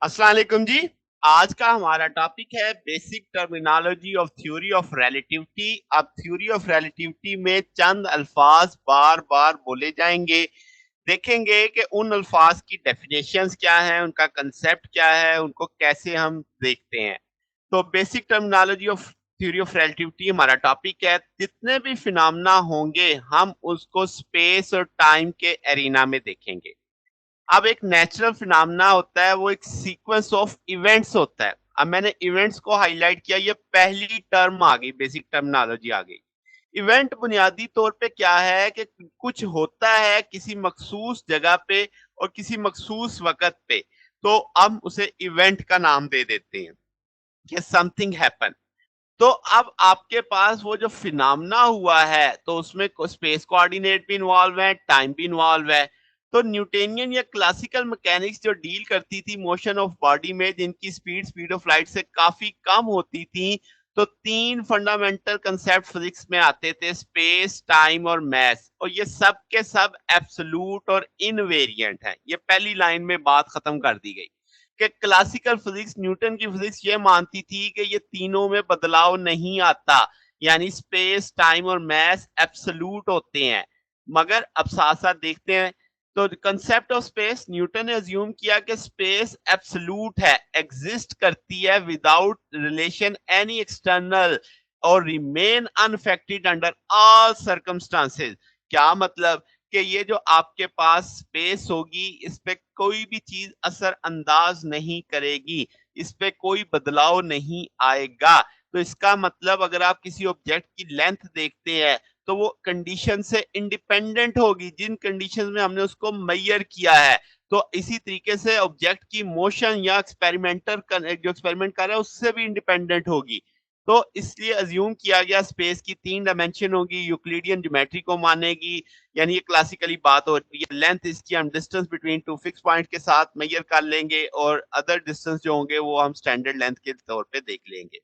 अस्सलाम वालेकुम जी। आज का हमारा टॉपिक है basic terminology of theory of relativity. अब थ्योरी ऑफ रिलेटिविटी में चंद अल्फाज बार-बार बोले जाएंगे। देखेंगे कि उन अल्फाज की डेफिनेशंस क्या हैं, उनका कंसेप्ट क्या है, उनको कैसे हम देखते हैं। तो basic terminology of theory of relativity हमारा टॉपिक है। जितने भी फिनोमेना होंगे हम उसको स्पेस और टाइम के एरिना में देखेंगे। अब एक नेचुरल फिनोमेना होता है, वो एक सीक्वेंस ऑफ इवेंट्स होता है। अब मैंने इवेंट्स को हाईलाइट किया, ये पहली टर्म आ गई, बेसिक टर्मिनोलॉजी आ गई। इवेंट बुनियादी तौर पे क्या है कि कुछ होता है किसी मखसूस जगह पे और किसी मखसूस वक्त पे, तो हम उसे इवेंट का नाम दे देते हैं कि समथिंग हैपन। तो अब आपके पास वो जो फिनोमेना हुआ है तो उसमें स्पेस कोऑर्डिनेट भी इन्वॉल्व है, टाइम भी इन्वॉल्व है। तो न्यूटोनियन या क्लासिकल मैकेनिक्स जो डील करती थी मोशन ऑफ बॉडी में, जिनकी स्पीड स्पीड ऑफ लाइट से काफी कम होती थी, तो तीन फंडामेंटल कंसेप्ट फिजिक्स में आते थे, स्पेस, टाइम और मैस, और ये सब के सब एब्सोल्यूट और इनवेरिएंट है। ये पहली लाइन में बात खत्म कर दी गई कि क्लासिकल फिजिक्स, न्यूटन की फिजिक्स ये मानती थी कि ये तीनों में बदलाव नहीं आता, यानी स्पेस, टाइम और मैस एब्सोल्यूट होते हैं। मगर अब साथ साथ देखते हैं, तो कंसेप्ट ऑफ स्पेस, न्यूटन ने अज्यूम किया कि स्पेस एब्सोल्यूट है, एग्जिस्ट करती है विदाउट रिलेशन एनी एक्सटर्नल और remain unaffected under all circumstances. क्या मतलब कि ये जो आपके पास स्पेस होगी, इस पे कोई भी चीज असर अंदाज नहीं करेगी, इस पे कोई बदलाव नहीं आएगा। तो इसका मतलब अगर आप किसी ऑब्जेक्ट की लेंथ देखते हैं तो वो कंडीशन से इंडिपेंडेंट होगी, जिन कंडीशन में हमने उसको मेजर किया है। तो इसी तरीके से ऑब्जेक्ट की मोशन या एक्सपेरिमेंटर जो एक्सपेरिमेंट कर रहा है उससे भी इंडिपेंडेंट होगी। तो इसलिए अज्यूम किया गया स्पेस की तीन डायमेंशन होगी, यूक्लिडियन ज्योमेट्री को मानेगी, यानी ये क्लासिकली बात हो रही है। लेंथ इसकी हम distance between two fix point के साथ मेजर कर लेंगे और अदर डिस्टेंस जो होंगे वो हम स्टैंडर्ड लेंथ के तौर पे देख लेंगे।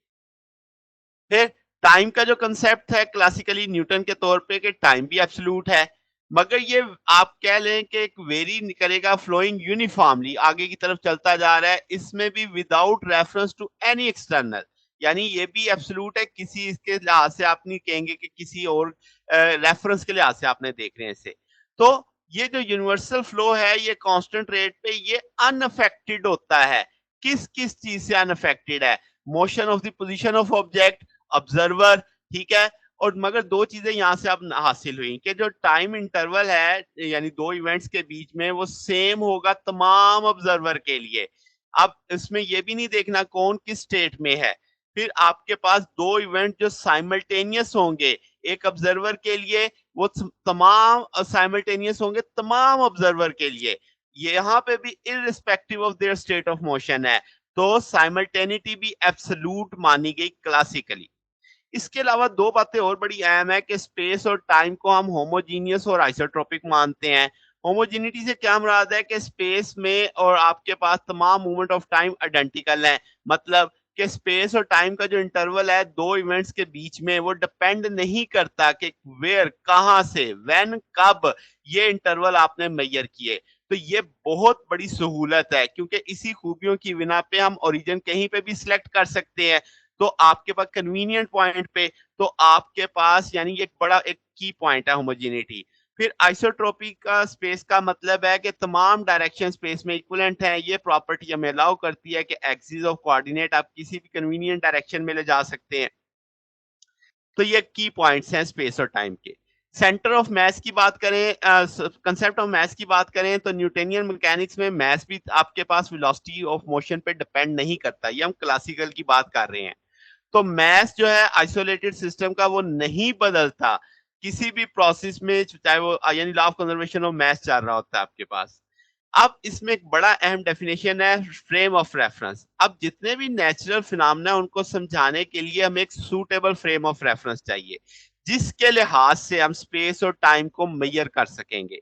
फिर टाइम का जो कंसेप्ट है क्लासिकली न्यूटन के तौर पे कि टाइम भी एब्सोल्यूट है, मगर ये आप कह लें कि एक वेरी करेगा, फ्लोइंग यूनिफॉर्मली आगे की तरफ चलता जा रहा है, इसमें भी without reference to any external, यानी ये भी एब्सोल्यूट है, किसी इसके लिहाज से आप नहीं कहेंगे कि किसी और रेफरेंस के लिहाज से आपने देख रहे हैं इसे। तो ये जो यूनिवर्सल फ्लो है ये कांस्टेंट रेट पे ये अनअफेक्टेड होता है। किस किस चीज से अनअफेक्टेड है? Motion of the position of object, observer, ठीक है। और मगर दो चीजें यहां से अब हासिल हुई कि जो टाइम इंटरवल है यानी दो इवेंट्स के बीच में वो सेम होगा तमाम ऑब्जर्वर के लिए। अब इसमें यह भी नहीं देखना कौन किस स्टेट में है। फिर आपके पास दो इवेंट जो साइमल्टेनियस होंगे एक ऑब्जर्वर के लिए, वो तमाम साइमल्टेनियस होंगे तमाम ऑब्जर्वर के लिए। यहाँ पे भी irrespective of their state of motion है। तो साइमल्टेनिटी भी एब्सोल्यूट मानी गई क्लासिकली। इसके अलावा दो बातें और बड़ी अहम है कि स्पेस और टाइम को हम होमोजीनियस और आइसोट्रोपिक मानते हैं। होमोजीनिटी से क्या मुराद है कि स्पेस में और आपके पास तमाम मूवमेंट ऑफ टाइम आइडेंटिकल है। मतलब कि स्पेस और टाइम का जो इंटरवल है दो इवेंट्स के बीच में वो डिपेंड नहीं करता कि वेयर, कहां से, व्हेन, कब ये इंटरवल आपने मेजर किए। तो ये बहुत बड़ी सहूलत है क्योंकि इसी खूबियों की बिना पे हम ओरिजिन कहीं पे भी सिलेक्ट कर सकते हैं। तो आपके पास कन्वीनियंट पॉइंट पे, तो आपके पास यानी एक बड़ा एक की पॉइंट है होमोजेनिटी। फिर आइसोट्रोपी का स्पेस का मतलब है कि तमाम डायरेक्शन स्पेस में इक्विवेलेंट हैं। ये प्रॉपर्टी हमें अलाउ करती है कि एक्सिस ऑफ कोऑर्डिनेट आप किसी भी कन्वीनियंट डायरेक्शन में ले जा सकते हैं। तो ये की पॉइंट्स हैं स्पेस और टाइम के। सेंटर ऑफ मैस की बात करें, कंसेप्ट ऑफ मैस की बात करें तो न्यूटोनियन मैकेनिक्स में मैस भी आपके पास वेलोसिटी ऑफ मोशन पे डिपेंड नहीं करता, ये हम क्लासिकल की बात कर रहे हैं। तो मैस जो है आइसोलेटेड सिस्टम का वो नहीं बदलता किसी भी प्रोसेस में, चाहे वो यानी law of conservation of mass चल रहा होता है आपके पास। अब इसमें एक बड़ा अहम डेफिनेशन है फ्रेम ऑफ रेफरेंस। अब जितने भी नेचुरल फिनोमेना उनको समझाने के लिए हमें एक सूटेबल फ्रेम ऑफ रेफरेंस चाहिए जिसके लिहाज से हम स्पेस और टाइम को मेजर कर सकेंगे।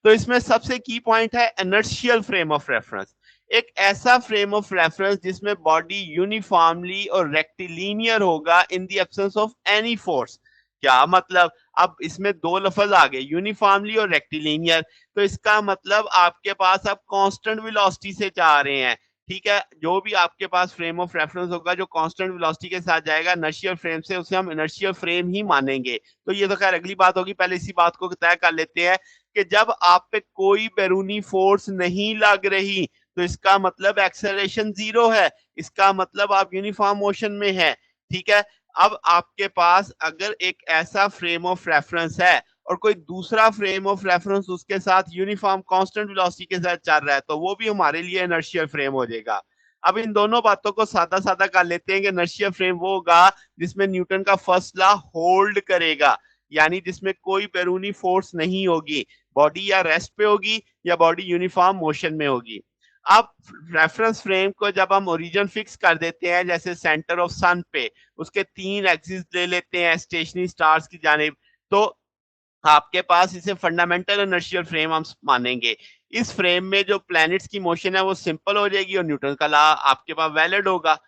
तो इसमें सबसे की पॉइंट है इनर्शियल फ्रेम ऑफ रेफरेंस। एक ऐसा फ्रेम ऑफ रेफरेंस जिसमें बॉडी यूनिफॉर्मली और रेक्टिलिनियर होगा in the absence of any force. क्या मतलब? अब इसमें दो लफ्ज आ गए, यूनिफॉर्मली और रेक्टिलिनियर। तो इसका मतलब आपके पास आप कांस्टेंट वेलोसिटी से जा रहे हैं, ठीक है? जो भी आपके पास फ्रेम ऑफ रेफरेंस होगा जो कांस्टेंट वेलोसिटी के साथ जाएगा इनर्शियल फ्रेम से, उसे हम इनर्शियल फ्रेम ही मानेंगे। तो ये तो खैर अगली बात होगी, पहले इसी बात को तय कर लेते हैं कि जब आप पे कोई बैरूनी फोर्स नहीं लग रही, तो इसका मतलब एक्सेलरेशन 0 है, इसका मतलब आप यूनिफॉर्म मोशन में हैं, ठीक है? अब आपके पास अगर एक ऐसा फ्रेम ऑफ रेफरेंस है और कोई दूसरा फ्रेम ऑफ रेफरेंस उसके साथ यूनिफॉर्म कांस्टेंट वेलोसिटी के साथ चल रहा है, तो वो भी हमारे लिए इनर्शियल फ्रेम हो जाएगा। अब इन दोनों बातों को सादा सादा कर लेते हैं कि इनर्शियल फ्रेम वो होगा जिसमें न्यूटन का फर्स्ट लॉ होल्ड करेगा, यानी जिसमें कोई बैरूनी फोर्स नहीं होगी, बॉडी या रेस्ट पे होगी या बॉडी यूनिफॉर्म मोशन में होगी। अब रेफरेंस फ्रेम को जब हम ओरिजिन फिक्स कर देते हैं, जैसे सेंटर ऑफ सन पे उसके 3 एक्सिस ले लेते हैं स्टेशनरी स्टार्स की जानिब, तो आपके पास इसे फंडामेंटल इनर्शियल फ्रेम हम मानेंगे। इस फ्रेम में जो प्लैनेट्स की मोशन है वो सिंपल हो जाएगी और न्यूटन का लॉ आपके पास वैलिड होगा।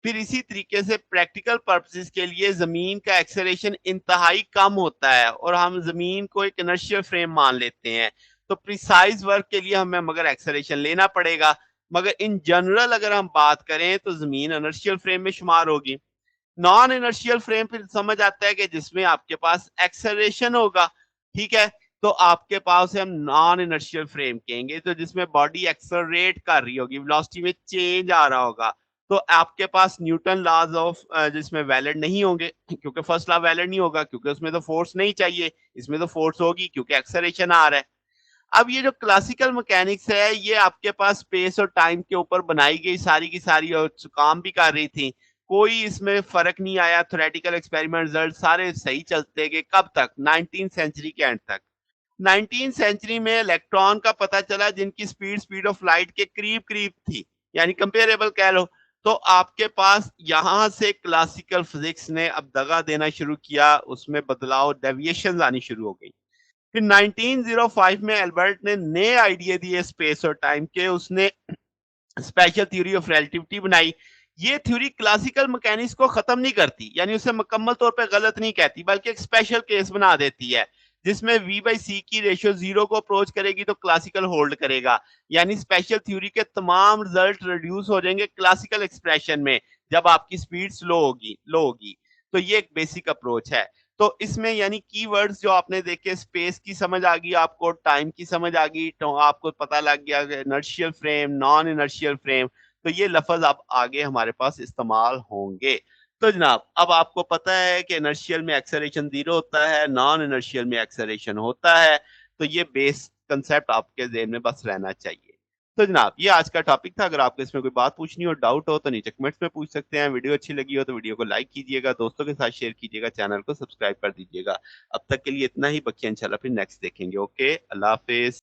फिर इसी तरीके से प्रैक्टिकल पर्पसेस के लिए जमीन का एक्सेलरेशन इंतहाई कम होता है और हम जमीन को एक इनर्शियल फ्रेम मान लेते हैं, तो प्रिसाइज वर्क के लिए हमें मगर एक्सेलरेशन लेना पड़ेगा। मगर इन जनरल अगर हम बात करें तो जमीन इनर्शियल फ्रेम में शुमार होगी। नॉन इनर्शियल फ्रेम फिर समझ आता है कि जिसमें आपके पास एक्सेलरेशन होगा, ठीक है? तो आपके पास हम नॉन इनर्शियल फ्रेम कहेंगे, तो जिसमें बॉडी एक्सेलरेट कर रही होगी, वेलोसिटी में चेंज आ रहा होगा, तो आपके पास न्यूटन लॉज ऑफ जिसमें वैलिड नहीं होंगे, क्योंकि फर्स्ट लॉ वैलिड नहीं होगा क्योंकि उसमें तो फोर्स नहीं चाहिए, इसमें तो फोर्स होगी क्योंकि एक्सेलरेशन आ रहा है। अब ये जो क्लासिकल मैकेनिक्स है ये आपके पास स्पेस और टाइम के ऊपर बनाई गई सारी की सारी और काम भी कर रही थी, कोई इसमें फर्क नहीं आया, थ्योरेटिकल एक्सपेरिमेंट रिजल्ट सारे सही चलते गए, कब तक? 19 सेंचुरी के एंड तक। 19 सेंचुरी में इलेक्ट्रॉन का पता चला जिनकी स्पीड स्पीड ऑफ लाइट के करीब करीब थी, यानी कंपेरेबल कह लो। तो आपके पास यहां से क्लासिकल फिजिक्स ने अब दगा देना शुरू किया, उसमें बदलाव, डेविएशन आनी शुरू हो गई। फिर 1905 में एल्बर्ट ने नए आइडिया दिए स्पेस और टाइम के, उसने स्पेशल थ्योरी ऑफ रिलेटिविटी बनाई। ये थ्योरी क्लासिकल मैकेनिक्स को खत्म नहीं करती, यानी उसे मुकम्मल तौर पे गलत नहीं कहती, बल्कि एक स्पेशल केस बना देती है जिसमें v बाई सी की रेशियो 0 को अप्रोच करेगी तो क्लासिकल होल्ड करेगा, यानी स्पेशल थ्योरी के तमाम रिजल्ट रिड्यूस हो जाएंगे क्लासिकल एक्सप्रेशन में जब आपकी स्पीड लो होगी। तो ये एक बेसिक अप्रोच है। तो इसमें यानी कीवर्ड्स जो आपने देखे, स्पेस की समझ आ गई आपको, टाइम की समझ आ गई, तो आपको पता लग गया inertial frame, non inertial frame, तो ये लफ्ज अब आगे हमारे पास इस्तेमाल होंगे। तो जनाब अब आपको पता है कि इनर्शियल में एक्सेलरेशन 0 होता है, नॉन इनर्शियल में एक्सेलरेशन होता है, तो ये बेस कंसेप्ट आपके ज़हन में बस रहना चाहिए। तो जनाब ये आज का टॉपिक था, अगर आपको इसमें कोई बात पूछनी हो, डाउट हो, तो नीचे कमेंट्स में पूछ सकते हैं। वीडियो अच्छी लगी हो तो वीडियो को लाइक कीजिएगा, दोस्तों के साथ शेयर कीजिएगा, चैनल को सब्सक्राइब कर दीजिएगा। अब तक के लिए इतना ही, बकिया इंशाल्लाह फिर नेक्स्ट देखेंगे। ओके, अल्लाह हाफिज।